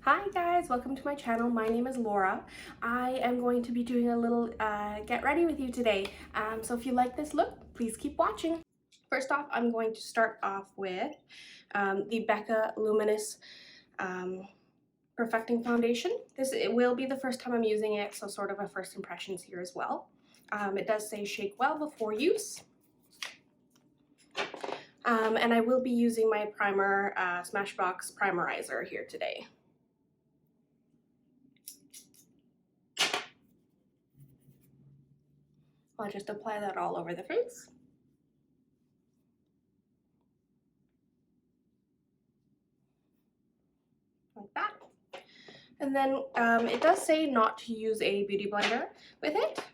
Hi guys, welcome to my channel. My name is Laura. I am going to be doing a little get ready with you today. So if you like this look, please keep watching. First off, I'm going to start off with the Becca Luminous Perfecting Foundation. It will be the first time I'm using it, so sort of a first impressions here as well. It does say shake well before use. And I will be using my primer, Smashbox Primerizer here today. I'll just apply that all over the face. Like that. And then it does say not to use a beauty blender with it.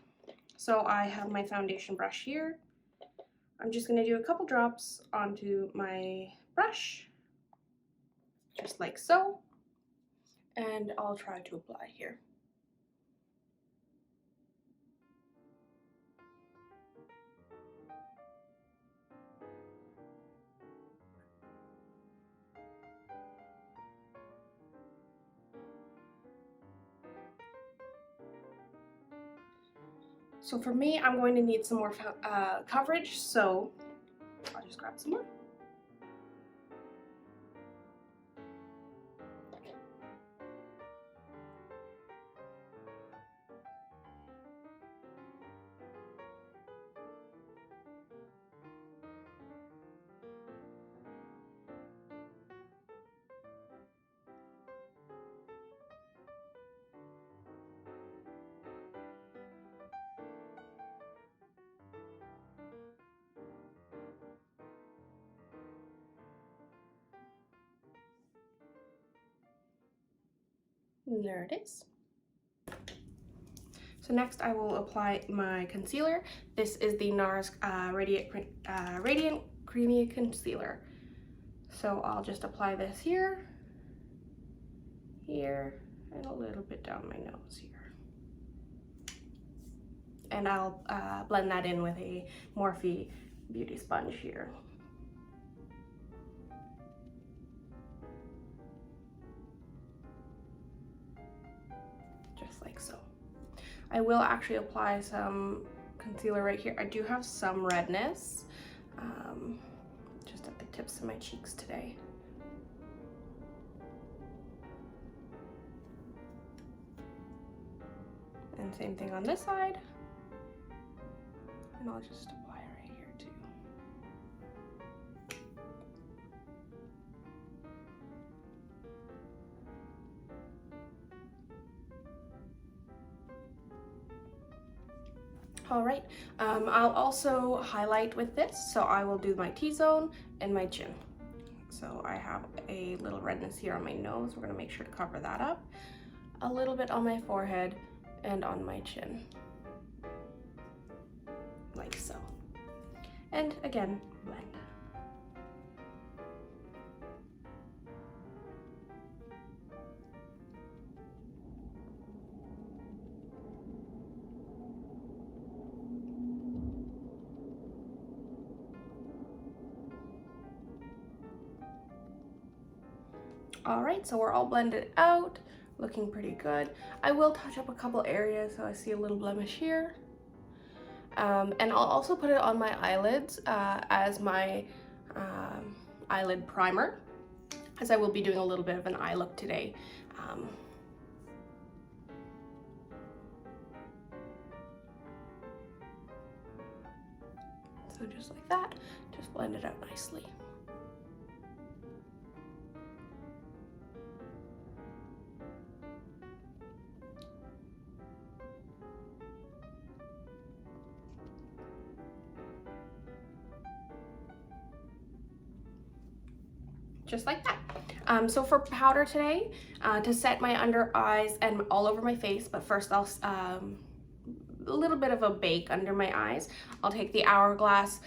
So I have my foundation brush here. I'm just going to do a couple drops onto my brush, just like so. And I'll try to apply here. So for me, I'm going to need some more coverage, so I'll just grab some more. And there it is. So next I will apply my concealer. This is the Nars Radiant Creamy Concealer. So I'll just apply this here, here, and a little bit down my nose here. And I'll blend that in with a Morphe beauty sponge here. Just like so. I will actually apply some concealer right here. I do have some redness, just at the tips of my cheeks today. And same thing on this side. And I'll just apply it right here too. All right, I'll also highlight with this, so I will do my T-zone and my chin. So I have a little redness here on my nose. We're gonna make sure to cover that up. A little bit on my forehead and on my chin. Like so. And again, blend. All right, so we're all blended out, looking pretty good. I will touch up a couple areas, so I see a little blemish here. And I'll also put it on my eyelids as my eyelid primer, as I will be doing a little bit of an eye look today. So just like that, just blend it out nicely. Just like that. So for powder today, to set my under eyes and all over my face, but first I'll a little bit of a bake under my eyes. I'll take the Hourglass.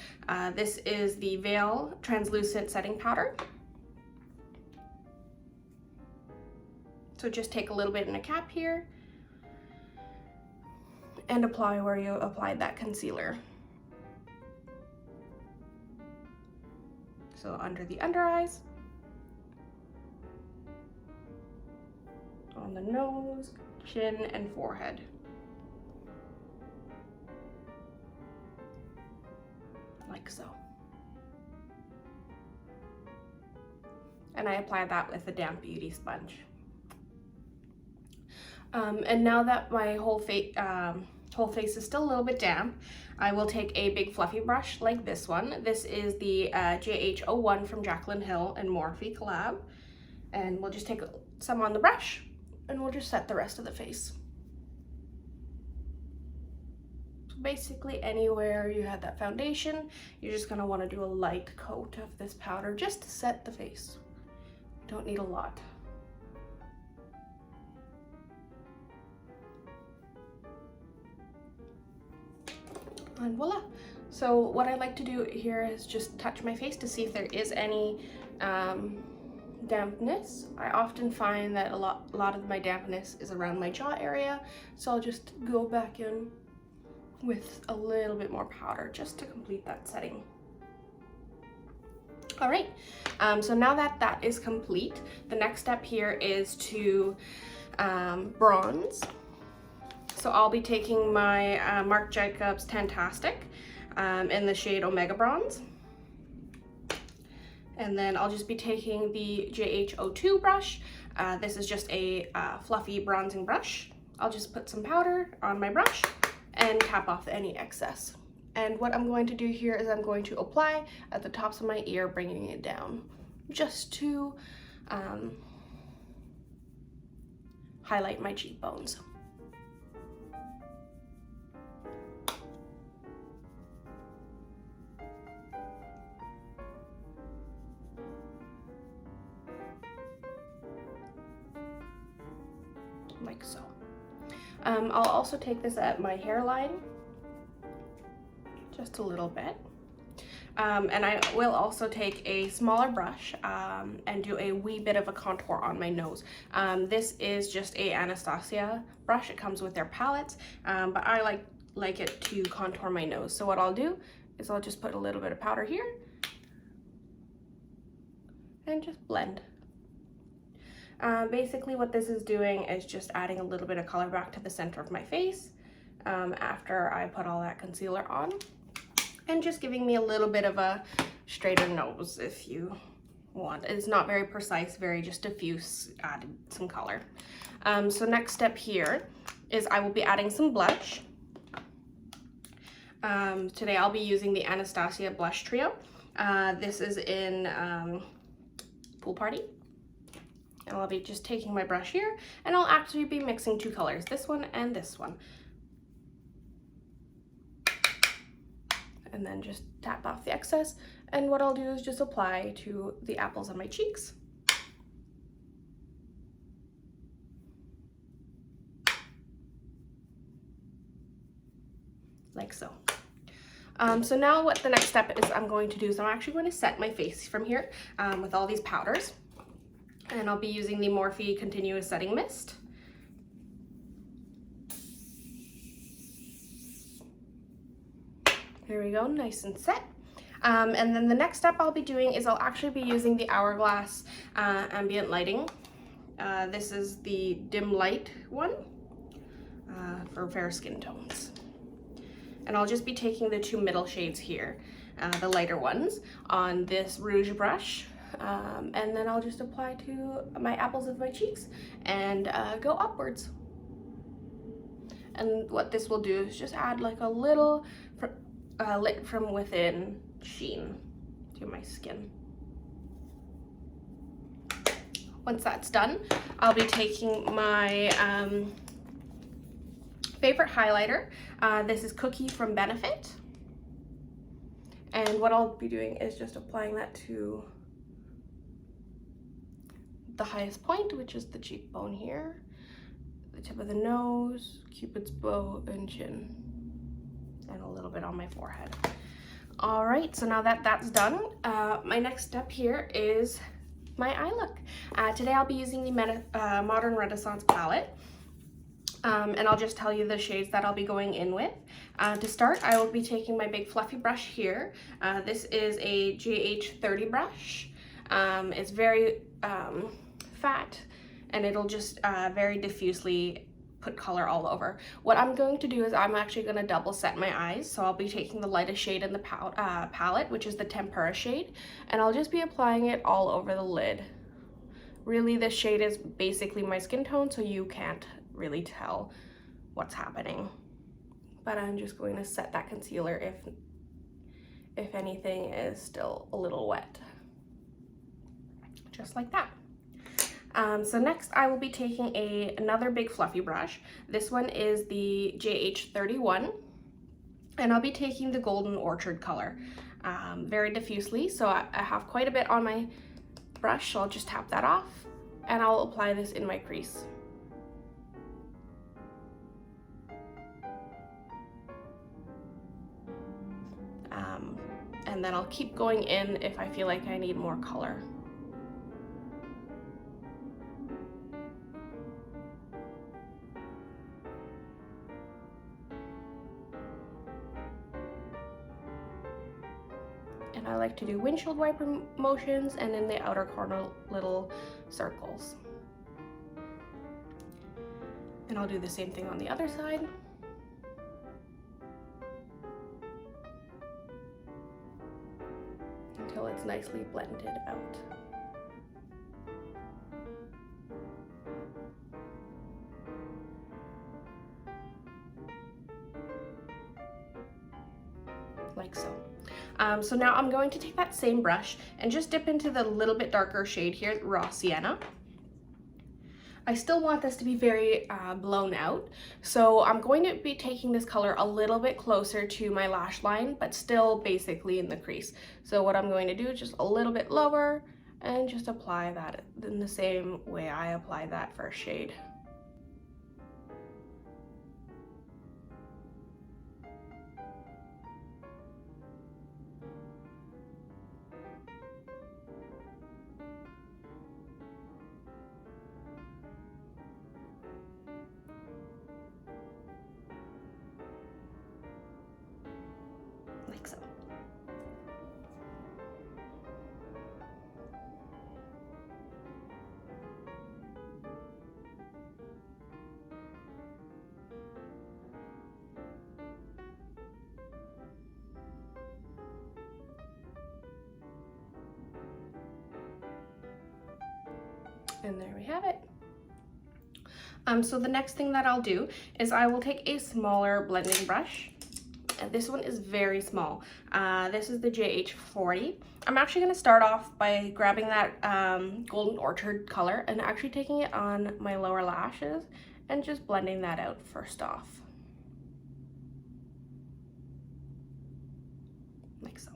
This is the Veil Translucent Setting Powder. So just take a little bit in a cap here and apply where you applied that concealer. So under the under eyes. on the nose, chin, and forehead. Like so. And I applied that with a damp beauty sponge. And now that my whole face is still a little bit damp, I will take a big fluffy brush like this one. This is the JH01 from Jaclyn Hill and Morphe collab. And we'll just take some on the brush and we'll just set the rest of the face. So basically anywhere you had that foundation, you're just gonna wanna do a light coat of this powder just to set the face. You don't need a lot. And voila. So what I like to do here is just touch my face to see if there is any dampness. I often find that a lot of my dampness is around my jaw area, so I'll just go back in with a little bit more powder just to complete that setting. All right, so now that that is complete, the next step here is to bronze. So I'll be taking my Marc Jacobs TanTastic in the shade Omega Bronze. And then I'll just be taking the JH02 brush. This is just a fluffy bronzing brush. I'll just put some powder on my brush and tap off any excess. And what I'm going to do here is I'm going to apply at the tops of my ear, bringing it down just to highlight my cheekbones. Like so. I'll also take this at my hairline, just a little bit. And I will also take a smaller brush and do a wee bit of a contour on my nose. This is just a Anastasia brush. It comes with their palettes, but I like it to contour my nose. So what I'll do is I'll just put a little bit of powder here and just blend. Basically what this is doing is just adding a little bit of color back to the center of my face after I put all that concealer on, and just giving me a little bit of a straighter nose if you want. It's not very precise, very just diffuse, added some color. So next step here is I will be adding some blush. Today I'll be using the Anastasia blush trio. This is in Pool Party. And I'll be just taking my brush here, and I'll actually be mixing two colors, this one and this one. And then just tap off the excess, and what I'll do is just apply to the apples on my cheeks. Like so. So now what the next step is I'm going to do is I'm actually going to set my face from here with all these powders. And I'll be using the Morphe Continuous Setting Mist. There we go, nice and set. And then the next step I'll be doing is I'll actually be using the Hourglass Ambient Lighting. This is the dim light one for fair skin tones. And I'll just be taking the two middle shades here, the lighter ones, on this rouge brush. And then I'll just apply to my apples of my cheeks and go upwards. And what this will do is just add like a little lit from within sheen to my skin. Once that's done, I'll be taking my favorite highlighter. This is Cookie from Benefit. And what I'll be doing is just applying that to the highest point, which is the cheekbone here, the tip of the nose, Cupid's bow, and chin, and a little bit on my forehead. All right, so now that that's done, my next step here is my eye look. Today I'll be using the Modern Renaissance palette, and I'll just tell you the shades that I'll be going in with. To start, I will be taking my big fluffy brush here. This is a GH30 brush. It's very fat and it'll just very diffusely put color all over. What I'm going to do is I'm actually going to double set my eyes. So I'll be taking the lightest shade in the palette, which is the Tempera shade, and I'll just be applying it all over the lid. Really, this shade is basically my skin tone, so you can't really tell what's happening. But I'm just going to set that concealer if anything is still a little wet. Just like that. So next I will be taking another big fluffy brush. This one is the JH31, and I'll be taking the Golden Orchard color very diffusely. So I have quite a bit on my brush, so I'll just tap that off and I'll apply this in my crease. And then I'll keep going in if I feel like I need more color. And I like to do windshield wiper motions and in the outer corner little circles. And I'll do the same thing on the other side. Until it's nicely blended out. Like so. So now I'm going to take that same brush and just dip into the little bit darker shade here, Raw Sienna. I still want this to be very blown out, so I'm going to be taking this color a little bit closer to my lash line, but still basically in the crease. So what I'm going to do is just a little bit lower and just apply that in the same way I applied that first shade. Like so. And there we have it. So the next thing that I'll do is I will take a smaller blending brush. And this one is very small. This is the JH40. I'm actually going to start off by grabbing that Golden Orchard color and actually taking it on my lower lashes and just blending that out first off. Like so.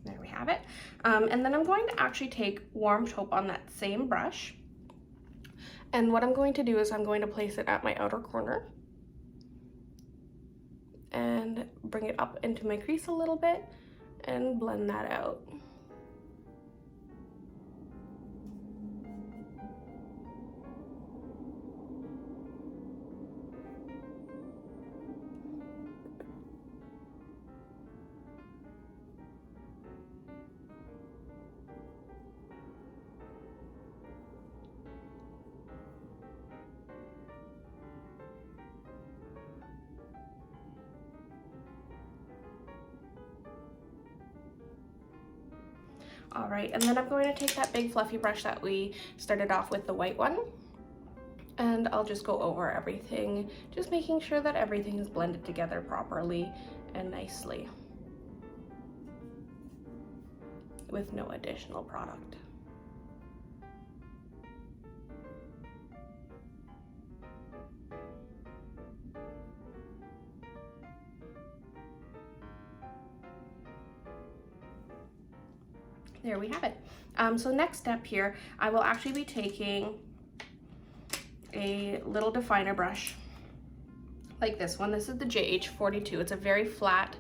There we have it. And then I'm going to actually take warm taupe on that same brush. And what I'm going to do is I'm going to place it at my outer corner and bring it up into my crease a little bit and blend that out. All right, and then I'm going to take that big fluffy brush that we started off with, the white one, and I'll just go over everything, just making sure that everything is blended together properly and nicely with no additional product. There we have it. So next step here, I will actually be taking a little definer brush like this one. This is the JH42. It's a very flat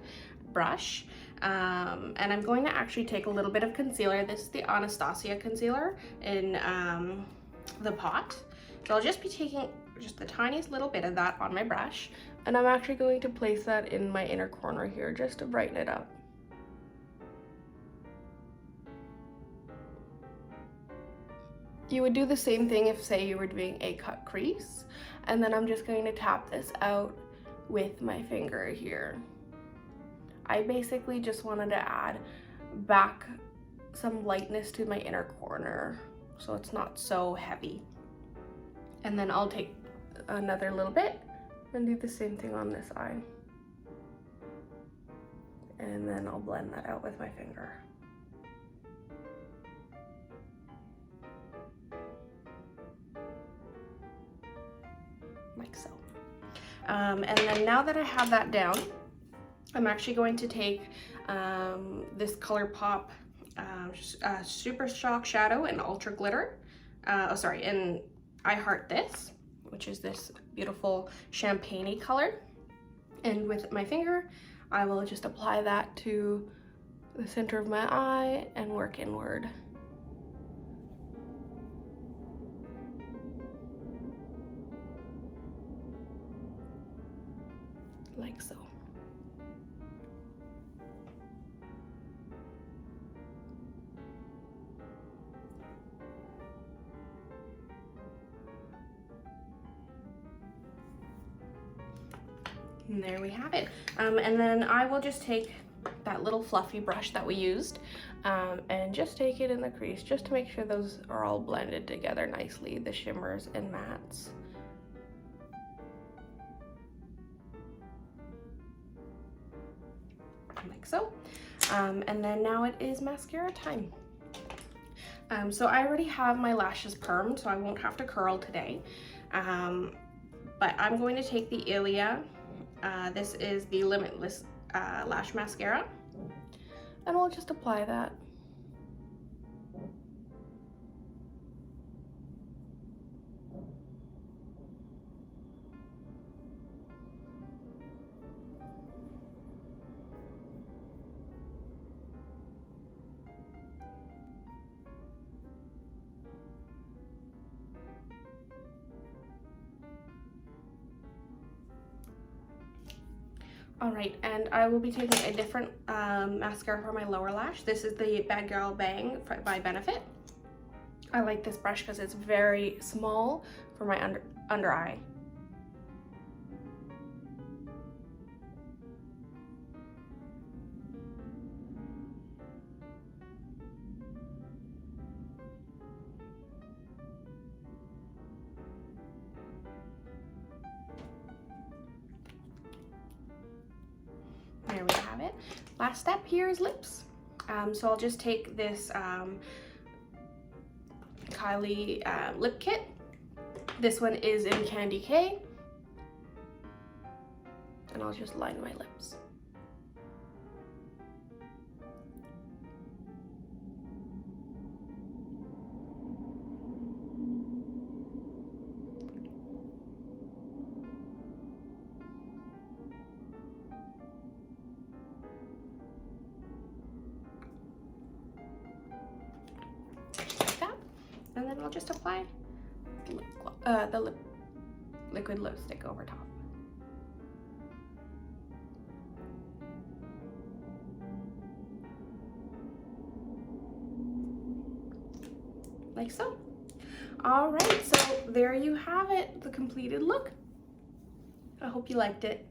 brush. And I'm going to actually take a little bit of concealer. This is the Anastasia concealer in the pot. So I'll just be taking just the tiniest little bit of that on my brush, And I'm actually going to place that in my inner corner here just to brighten it up. You would do the same thing if, say, you were doing a cut crease. And then I'm just going to tap this out with my finger here. I basically just wanted to add back some lightness to my inner corner so it's not so heavy. And then I'll take another little bit and do the same thing on this eye. And then I'll blend that out with my finger. Like so. And then now that I have that down, I'm actually going to take this Colourpop Super Shock Shadow and Ultra Glitter. And I Heart This, which is this beautiful champagne-y color. And with my finger, I will just apply that to the center of my eye and work inward. Like so. And there we have it. And then I will just take that little fluffy brush that we used and just take it in the crease just to make sure those are all blended together nicely, the shimmers and mattes. Like so. And then now it is mascara time. So I already have my lashes permed, so I won't have to curl today. But I'm going to take the Ilia. This is the Limitless lash mascara, and we'll just apply that. All right, and I will be taking a different mascara for my lower lash. This is the Bad Girl Bang by Benefit. I like this brush because it's very small for my under eye. There we have it. Last step here is lips. So I'll just take this Kylie lip kit. This one is in Candy K. And I'll just line my lips. And then I'll just apply the liquid lipstick over top. Like so. All right, so there you have it, the completed look. I hope you liked it.